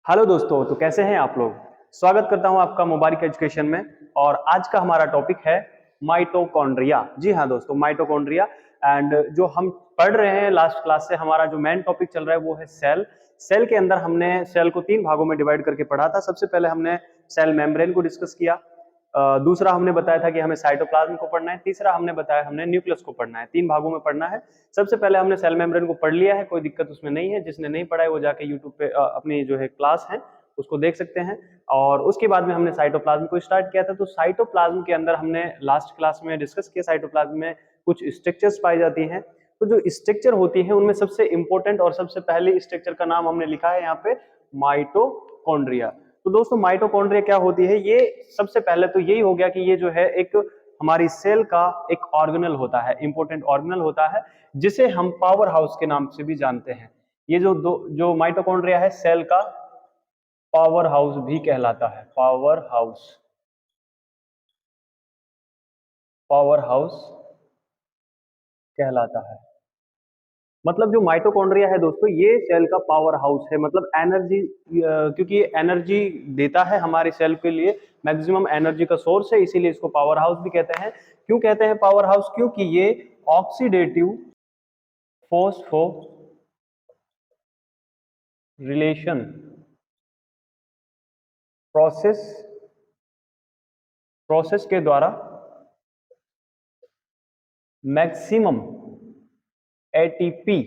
Hello दोस्तों, तो कैसे हैं आप लोग। स्वागत करता हूं आपका मुबारक एजुकेशन में। और आज का हमारा टॉपिक है माइटोकॉन्ड्रिया। जी हाँ दोस्तों, माइटोकॉन्ड्रिया। एंड जो हम पढ़ रहे हैं लास्ट क्लास से, हमारा जो मेन टॉपिक चल रहा है वो है सेल। सेल के अंदर हमने सेल को 3 भागों में डिवाइड करके पढ़ा था। सबसे पहले हमने सेल मेम्ब्रेन को डिस्कस किया। दूसरा हमने बताया था कि हमें साइटोप्लाज्म को पढ़ना है। तीसरा हमने बताया हमने न्यूक्लियस को पढ़ना है। 3 भागों में पढ़ना है। सबसे पहले हमने सेल मेम्ब्रेन को पढ़ लिया है, कोई दिक्कत उसमें नहीं है। जिसने नहीं पढ़ा है वो जाके यूट्यूब पे अपनी जो है क्लास है उसको देख सकते हैं। और उसके बाद में हमने साइटोप्लाज्म को स्टार्ट किया था। तो साइटोप्लाज्म के अंदर हमने लास्ट क्लास में डिस्कस किया, साइटोप्लाज्म में कुछ स्ट्रक्चर्स पाई जाती हैं। तो जो स्ट्रक्चर होती है उनमें सबसे इंपॉर्टेंट और सबसे पहले स्ट्रक्चर का नाम हमने लिखा है यहाँ पे माइटोकॉन्ड्रिया। तो दोस्तों माइटोकॉन्ड्रिया क्या होती है, ये सबसे पहले तो यही हो गया कि ये जो है एक हमारी सेल का एक ऑर्गेनल होता है, इंपॉर्टेंट ऑर्गेनल होता है, जिसे हम पावर हाउस के नाम से भी जानते हैं। ये जो माइटोकॉन्ड्रिया है सेल का पावर हाउस भी कहलाता है। पावर हाउस, पावर हाउस कहलाता है। मतलब जो माइटोकॉन्ड्रिया है दोस्तों, ये सेल का पावर हाउस है। मतलब एनर्जी, क्योंकि ये एनर्जी देता है हमारी सेल के लिए, मैक्सिमम एनर्जी का सोर्स है, इसीलिए इसको पावर हाउस भी कहते हैं। क्यों कहते हैं पावर हाउस? क्योंकि ये oxidative phospho relation process process के द्वारा मैक्सिमम एटीपी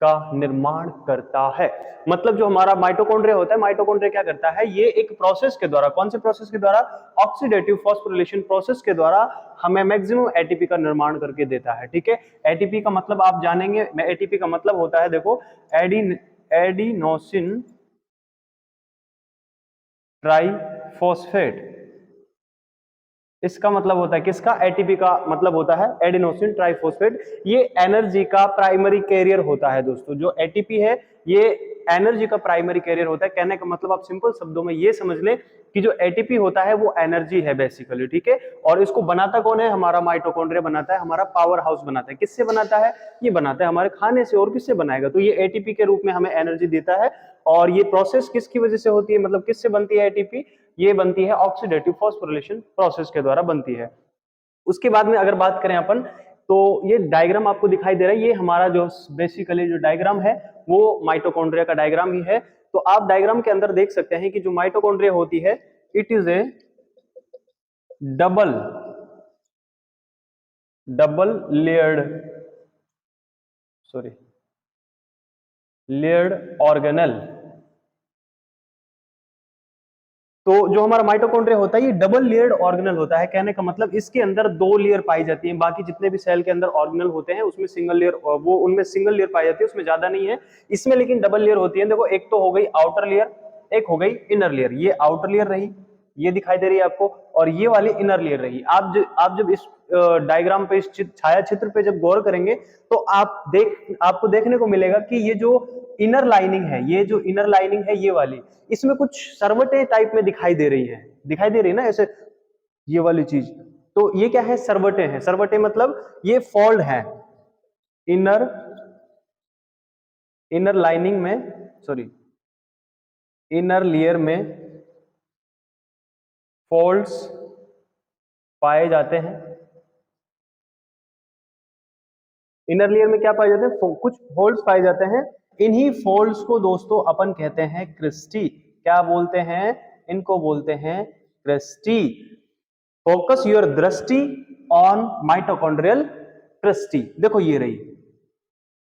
का निर्माण करता है। मतलब जो हमारा माइटोकॉन्ड्रिया होता है, माइटोकॉन्ड्रिया क्या करता है, ये एक प्रोसेस के द्वारा, कौन से प्रोसेस के द्वारा? ऑक्सीडेटिव फॉस्फोरिलेशन प्रोसेस के द्वारा हमें मैक्सिमम एटीपी का निर्माण करके देता है। ठीक है, एटीपी का मतलब आप जानेंगे। एटीपी का मतलब होता है, देखो, एडिनोसिन ट्राइफॉस्फेट। इसका मतलब होता है किसका? एटीपी का मतलब होता है एडिनोसिन ट्राइफॉस्फेट। ये एनर्जी का प्राइमरी कैरियर होता है दोस्तों। जो एटीपी है ये एनर्जी का प्राइमरी कैरियर होता है। कहने का मतलब आप सिंपल शब्दों में ये समझ लें कि जो एटीपी होता है वो एनर्जी है बेसिकली। ठीक है, और इसको बनाता कौन है? हमारा माइटोकॉन्ड्रिया बनाता है, हमारा पावर हाउस बनाता है। किससे बनाता है? ये बनाता है हमारे खाने से, और किससे बनाएगा? तो ये एटीपी के रूप में हमें एनर्जी देता है। और ये प्रोसेस किसकी वजह से होती है, मतलब किससे बनती है एटीपी? ये बनती है ऑक्सीडेटिव फॉस्फोरिलेशन प्रोसेस के द्वारा बनती है। उसके बाद में अगर बात करें अपन, तो ये डायग्राम आपको दिखाई दे रहा है, ये हमारा जो बेसिकली जो डायग्राम है वो माइटोकॉन्ड्रिया का डायग्राम ही है। तो आप डायग्राम के अंदर देख सकते हैं कि जो माइटोकॉन्ड्रिया होती है, it is A double double layered, sorry, layered organelle. तो जो हमारा माइटोकॉन्ड्रिया होता है ये डबल लेयर्ड ऑर्गेनल होता है। कहने का मतलब इसके अंदर 2 लेयर पाई जाती हैं। बाकी जितने भी सेल के अंदर ऑर्गेनल होते हैं उसमें सिंगल लेयर, वो उनमें सिंगल लेयर पाई जाती है, उसमें ज्यादा नहीं है। इसमें लेकिन डबल लेयर होती है। देखो, एक तो हो गई आउटर लेयर, एक हो गई इनर लेयर। ये आउटर लेयर रही, ये दिखाई दे रही है आपको, और ये वाली इनर लेयर रही। आप जब इस डायग्राम पे, इस छाया चित्र पे जब गौर करेंगे तो आपको देखने को मिलेगा कि ये जो इनर लाइनिंग है, ये जो इनर लाइनिंग है ये वाली, इसमें कुछ सरवटे टाइप में दिखाई दे रही है। दिखाई दे रही है ना ऐसे, ये वाली चीज। तो ये क्या है? सरवटे हैं। सरवटे मतलब ये फोल्ड है इनर इनर लाइनिंग में, सॉरी, इनर लेयर में फोल्ड्स पाए जाते हैं। इनर लेयर में क्या पाए जाते हैं? कुछ फोल्ड्स पाए जाते हैं। इन्हीं फोल्ड्स को दोस्तों अपन कहते हैं क्रिस्टी। क्या बोलते हैं? इनको बोलते हैं क्रिस्टी। फोकस योर दृष्टि ऑन माइटोकॉन्ड्रियल क्रिस्टी। देखो ये रही,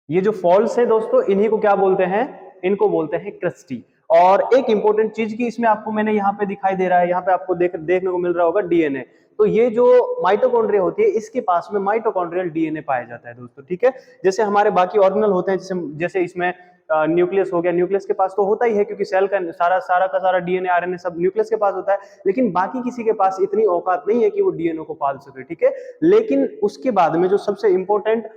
ये जो फॉल्स है दोस्तों, इन्हीं को क्या बोलते हैं? इनको बोलते हैं क्रिस्टी। और एक इंपॉर्टेंट चीज की इसमें आपको मैंने यहाँ पे दिखाई दे रहा है, यहाँ पे आपको देखने को मिल रहा होगा डीएनए। तो ये जो माइटोकॉन्ड्रिया होती है इसके पास में माइटोकॉन्ड्रियल डीएनए पाया जाता है दोस्तों। ठीक है, जैसे हमारे बाकी ऑर्गेनल होते हैं, जैसे जैसे इसमें न्यूक्लियस हो गया, न्यूक्लियस के पास तो होता ही है, क्योंकि सेल का सारा का सारा डीएनए आरएनए सब न्यूक्लियस के पास होता है। लेकिन बाकी किसी के पास इतनी औकात नहीं है कि वो डीएनए को पाल सके। ठीक है, लेकिन उसके बाद में जो सबसे इंपॉर्टेंट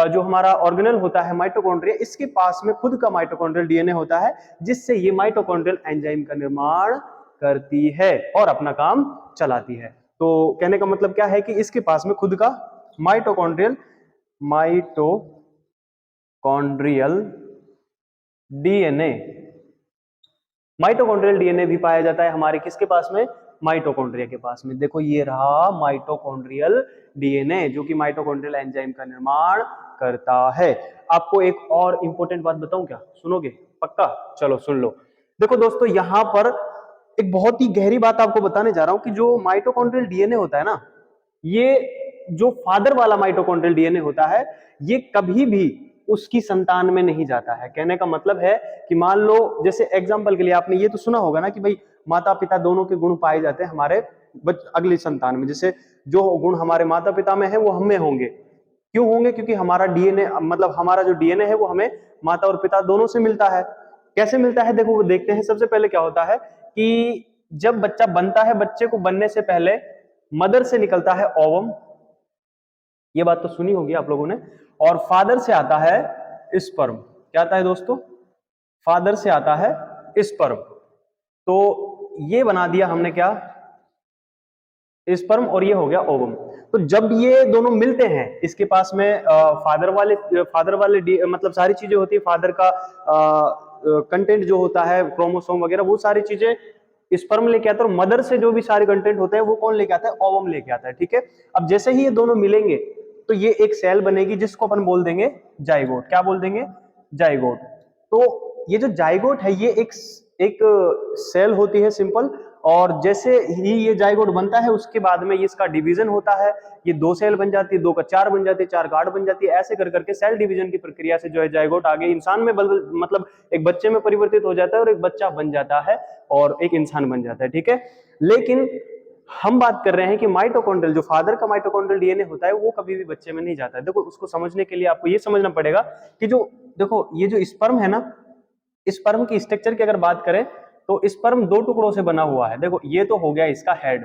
जो हमारा ऑर्गेनल होता है माइटोकॉन्ड्रिया, इसके पास में खुद का माइटोकॉन्ड्रियल डीएनए होता है, जिससे ये माइटोकॉन्ड्रियल एंजाइम का निर्माण करती है और अपना काम चलाती है। तो कहने का मतलब क्या है कि इसके पास में खुद का mitochondrial mitochondrial DNA mitochondrial DNA भी पाया जाता है हमारे किसके पास में, माइटोकॉन्ड्रिया के पास में। देखो ये रहा माइटोकॉन्ड्रियल डीएनए जो कि माइटोकॉन्ड्रियल एंजाइम का निर्माण करता है। आपको एक और इंपॉर्टेंट बात बताऊं क्या, सुनोगे पक्का? चलो सुन लो। देखो दोस्तों यहां पर एक बहुत ही गहरी बात आपको बताने जा रहा हूं कि जो माइटोकॉन्ड्रियल डीएनए होता है ना, ये जो फादर वाला माइटोकॉन्ड्रियल डीएनए होता है ये कभी भी उसकी संतान में नहीं जाता है। कहने का मतलब है कि मान लो जैसे एग्जांपल के लिए आपने ये तो सुना होगा ना कि भाई माता पिता दोनों के गुण पाए जाते हैं हमारे अगली संतान में। जैसे जो गुण हमारे माता पिता में है वो हम में होंगे। क्यों होंगे? क्योंकि हमारा डीएनए मतलब हमारा जो डीएनए है वो हमें माता और पिता दोनों से मिलता है। कैसे मिलता है देखो वो देखते हैं। सबसे पहले क्या होता है कि जब बच्चा बनता है, बच्चे को बनने से पहले मदर से निकलता है ओवम, ये बात तो सुनी होगी आप लोगों ने, और फादर से आता है स्पर्म। क्या आता है दोस्तों? फादर से आता है स्पर्म। तो ये बना दिया हमने क्या, स्पर्म, और ये हो गया ओवम। तो जब ये दोनों मिलते हैं इसके पास में फादर वाले मतलब सारी चीजें होती है, फादर का कंटेंट जो होता है क्रोमोसोम वगैरह वो सारी चीजें स्पर्म लेके आता है, और मदर से जो भी सारे कंटेंट होते हैं वो कौन लेके आता है, ओवम लेके आता है। ठीक है। अब जैसे ही ये दोनों मिलेंगे तो ये एक सेल बनेगी जिसको अपन बोल देंगे जाइगोट। क्या बोल देंगे? जाइगोट। तो ये जो जाइगोट है ये एक सेल होती है सिंपल, और जैसे ही ये जाइगोट बनता है उसके बाद में ये इसका डिवीजन होता है। ये 2 सेल बन जाती है, 2 का 4 बन जाती है, 4 का 8 बन जाती है। ऐसे कर करके सेल डिवीजन की प्रक्रिया से जो है जाइगोट आगे इंसान में मतलब एक बच्चे में परिवर्तित हो जाता है और एक बच्चा बन जाता है और एक इंसान बन जाता है। ठीक है। लेकिन हम बात कर रहे हैं कि माइटोकॉन्ड्रियल जो फादर का माइटोकॉन्ड्रियल डीएनए होता है वो कभी भी बच्चे में नहीं जाता है। देखो उसको समझने के लिए आपको ये समझना पड़ेगा कि जो देखो ये जो स्पर्म है ना, स्पर्म की स्ट्रक्चर की अगर बात करें तो स्पर्म 2 टुकड़ों से बना हुआ है। देखो ये तो हो गया इसका हेड,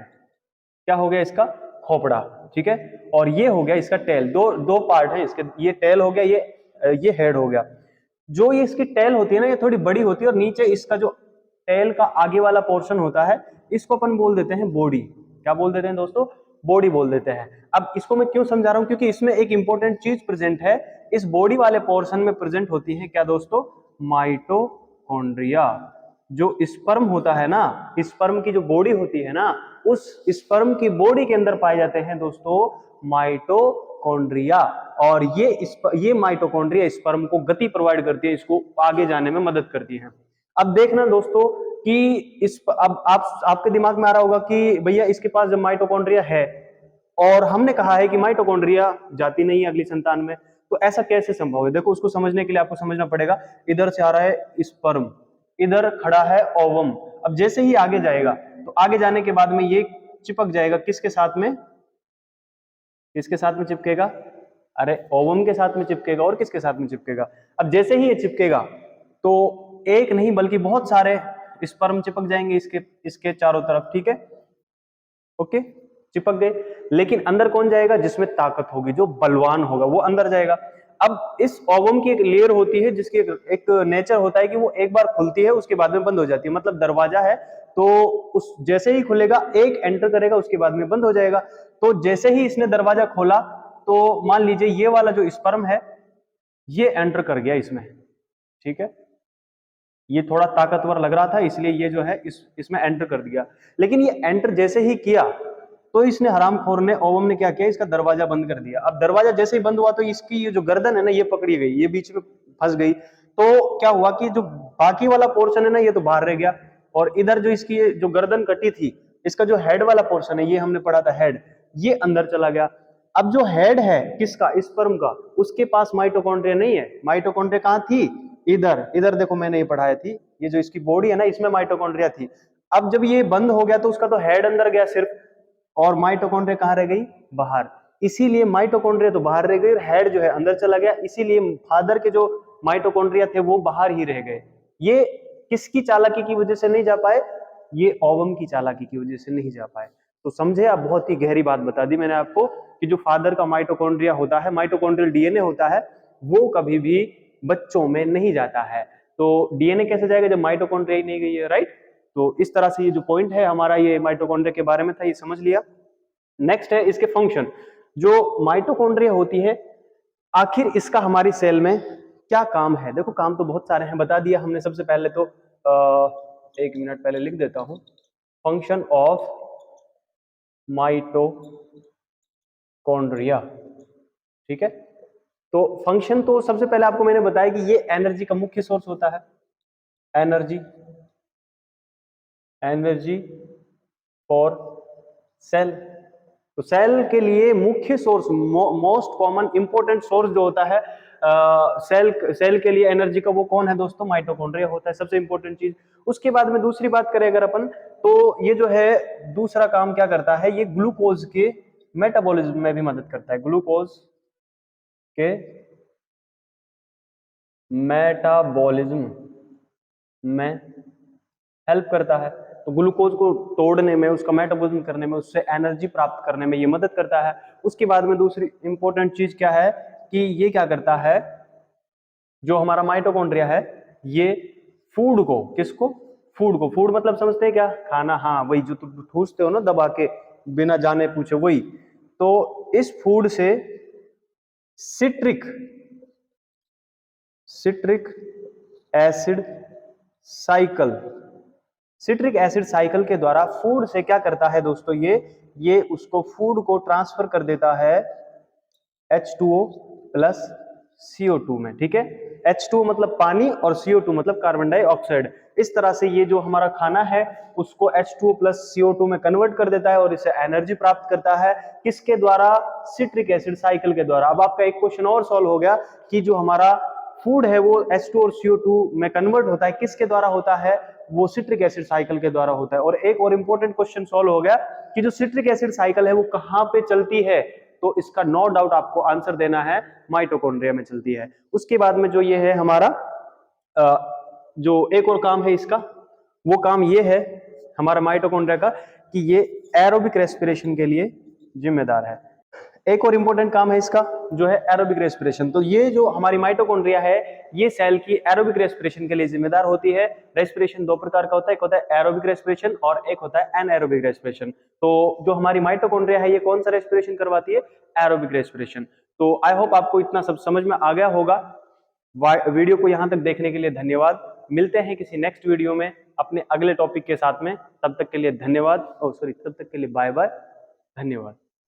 क्या हो गया इसका, खोपड़ा। ठीक है। और ये हो गया इसका टेल। दो पार्ट है इसके, ये टेल हो गया, ये हेड हो गया। जो ये इसकी टेल होती है ना ये थोड़ी बड़ी होती है, और नीचे इसका जो टेल का आगे वाला पोर्शन होता है इसको अपन बोल देते हैं बॉडी। क्या बोल देते हैं दोस्तों? बॉडी बोल देते हैं। अब इसको मैं क्यों समझा रहा हूं, क्योंकि इसमें एक इंपॉर्टेंट चीज प्रेजेंट है। इस बॉडी वाले पोर्शन में प्रेजेंट होती है क्या दोस्तों, माइटोकॉन्ड्रिया। जो स्पर्म होता है ना, स्पर्म की जो बॉडी होती है ना, उस स्पर्म की बॉडी के अंदर पाए जाते हैं दोस्तों माइटोकॉन्ड्रिया। और ये माइटोकॉन्ड्रिया स्पर्म को गति प्रोवाइड करती है, इसको आगे जाने में मदद करती है। अब देखना दोस्तों कि अब आपके दिमाग में आ रहा होगा कि भैया इसके पास जब माइटोकॉन्ड्रिया है और हमने कहा है कि माइटोकॉन्ड्रिया जाती नहीं है अगली संतान में, तो ऐसा कैसे संभव है? देखो उसको समझने के लिए आपको समझना पड़ेगा। इधर से आ रहा है स्पर्म, इधर खड़ा है ओवम। अब जैसे ही आगे जाएगा तो आगे जाने के बाद में ये चिपक जाएगा किसके साथ में, किसके साथ में चिपकेगा? अरे ओवम के साथ में चिपकेगा। और किसके साथ में चिपकेगा? अब जैसे ही ये चिपकेगा तो एक नहीं बल्कि बहुत सारे स्पर्म चिपक जाएंगे इसके चारों तरफ। ठीक है, ओके, चिपक गए। लेकिन अंदर कौन जाएगा? जिसमें ताकत होगी, जो बलवान होगा वो अंदर जाएगा। अब इस ओवम की एक लेयर होती है जिसकी एक नेचर होता है कि वो एक बार खुलती है उसके बाद में बंद हो जाती है। मतलब दरवाजा है तो उस जैसे ही खुलेगा एक एंटर करेगा उसके बाद में बंद हो जाएगा। तो जैसे ही इसने दरवाजा खोला तो मान लीजिए ये वाला जो स्पर्म है ये एंटर कर गया इसमें। ठीक है, ये थोड़ा ताकतवर लग रहा था इसलिए ये जो है इसमें एंटर कर दिया। लेकिन ये एंटर जैसे ही किया तो इसने हरामखोर ने, ओवम ने क्या किया, इसका दरवाजा बंद कर दिया। अब दरवाजा जैसे ही बंद हुआ तो इसकी ये जो गर्दन है ना ये पकड़ी गई, ये बीच में फंस गई। तो क्या हुआ कि जो बाकी वाला पोर्शन है ना ये तो बाहर रह गया, और इधर जो इसकी जो गर्दन कटी थी इसका जो हेड वाला पोर्शन है, ये हमने पढ़ा था हेड, ये अंदर चला गया। अब जो हेड है किसका, स्पर्म का, उसके पास माइटोकॉन्ड्रिया नहीं है। माइटोकॉन्ड्रिया कहाँ थी? इधर, इधर देखो मैंने ये पढ़ाई थी, ये जो इसकी बॉडी है ना इसमें माइटोकॉन्ड्रिया थी। अब जब ये बंद हो गया तो उसका तो हेड अंदर गया सिर्फ, और माइटोकॉन्ड्रिया कहाँ रह गई? बाहर। इसीलिए माइटोकॉन्ड्रिया तो बाहर रह गई और हेड जो है अंदर चला गया। इसीलिए फादर के जो माइटोकॉन्ड्रिया थे वो बाहर ही रह गए। ये किसकी चालाकी की वजह से नहीं जा पाए? ये ओवम की चालाकी की वजह से नहीं जा पाए। तो समझे आप? बहुत ही गहरी बात बता दी मैंने आपको कि जो फादर का माइटोकॉन्ड्रिया होता है, माइटोकॉन्ड्रियल डीएनए होता है, वो कभी भी बच्चों में नहीं जाता है। तो डीएनए कैसे जाएगा जब माइटोकॉन्ड्रिया ही नहीं गई है, राइट? तो इस तरह से ये जो पॉइंट है हमारा ये माइटोकॉन्ड्रिया के बारे में था, ये समझ लिया। नेक्स्ट है इसके फंक्शन। जो माइटोकॉन्ड्रिया होती है आखिर इसका हमारी सेल में क्या काम है? देखो काम तो बहुत सारे हैं, बता दिया हमने। सबसे पहले तो एक मिनट पहले लिख देता हूं, फंक्शन ऑफ माइटोकॉन्ड्रिया। ठीक है, तो फंक्शन तो सबसे पहले आपको मैंने बताया कि ये एनर्जी का मुख्य सोर्स होता है, एनर्जी एनर्जी फॉर सेल। तो सेल के मुख्य source, most common important source जो होता है सेल के लिए एनर्जी का, वो कौन है दोस्तों? माइटोकॉन्ड्रिया होता है, सबसे इंपॉर्टेंट चीज। उसके बाद में दूसरी बात करें अगर अपन, तो ये जो है दूसरा काम क्या करता है, ये ग्लूकोज के मेटाबॉलिज्म में भी मदद करता है, ग्लूकोज के मेटाबॉलिज्म में हेल्प करता है। तो ग्लूकोज को तोड़ने में, उसका मेटाबॉलिज्म करने में, उससे एनर्जी प्राप्त करने में ये मदद करता है। उसके बाद में दूसरी इंपॉर्टेंट चीज क्या है कि ये क्या करता है, जो हमारा माइटोकॉन्ड्रिया है, ये फूड को, किसको? फूड को। फूड मतलब समझते हैं क्या? खाना। हाँ, वही जो तुम ठूसते हो ना दबा के बिना जाने पूछे, वही। तो इस फूड से citric acid cycle, citric acid cycle के द्वारा फूड से क्या करता है दोस्तों, ये उसको फूड को ट्रांसफर कर देता है H2O प्लस CO2 में। ठीक है, H2O मतलब पानी और CO2 मतलब कार्बन डाइऑक्साइड। इस तरह से ये जो हमारा खाना है उसको H2O प्लस CO2 में कन्वर्ट कर देता है और इससे एनर्जी प्राप्त करता है। किसके द्वारा? सिट्रिक एसिड साइकिल के द्वारा। अब आपका एक क्वेश्चन और सॉल्व हो गया कि जो हमारा फूड है वो H2 और CO2 में कन्वर्ट होता है, किसके द्वारा होता है? वो सिट्रिक एसिड साइकिल के द्वारा होता है। और एक और इंपॉर्टेंट क्वेश्चन सॉल्व हो गया कि जो सिट्रिक एसिड साइकिल है वो कहां पे चलती है, तो इसका नो डाउट आपको आंसर देना है, माइटोकॉन्ड्रिया में चलती है। उसके बाद में जो ये है हमारा जो एक और काम है इसका, वो काम ये है हमारा माइटोकॉन्ड्रिया का कि ये एरोबिक रेस्पिरेशन के लिए जिम्मेदार है। एक और इंपॉर्टेंट काम है इसका जो है एरोबिक रेस्पिरेशन। तो ये जो हमारी माइटोकॉन्ड्रिया है ये सेल की एरोबिक रेस्पिरेशन के लिए जिम्मेदार होती है। रेस्पिरेशन दो प्रकार का होता है, एक होता है एरोबिक रेस्पिरेशन और एक होता है एनएरोबिक रेस्पिरेशन। तो जो हमारी माइटोकॉन्ड्रिया है ये कौन सा रेस्पिरेशन करवाती है? Aerobic respiration. तो आई होप आपको इतना सब समझ में आ गया होगा। वीडियो को यहां तक देखने के लिए धन्यवाद। मिलते हैं किसी नेक्स्ट वीडियो में अपने अगले टॉपिक के साथ में। तब तक के लिए धन्यवाद, तब तक के लिए बाय बाय, धन्यवाद।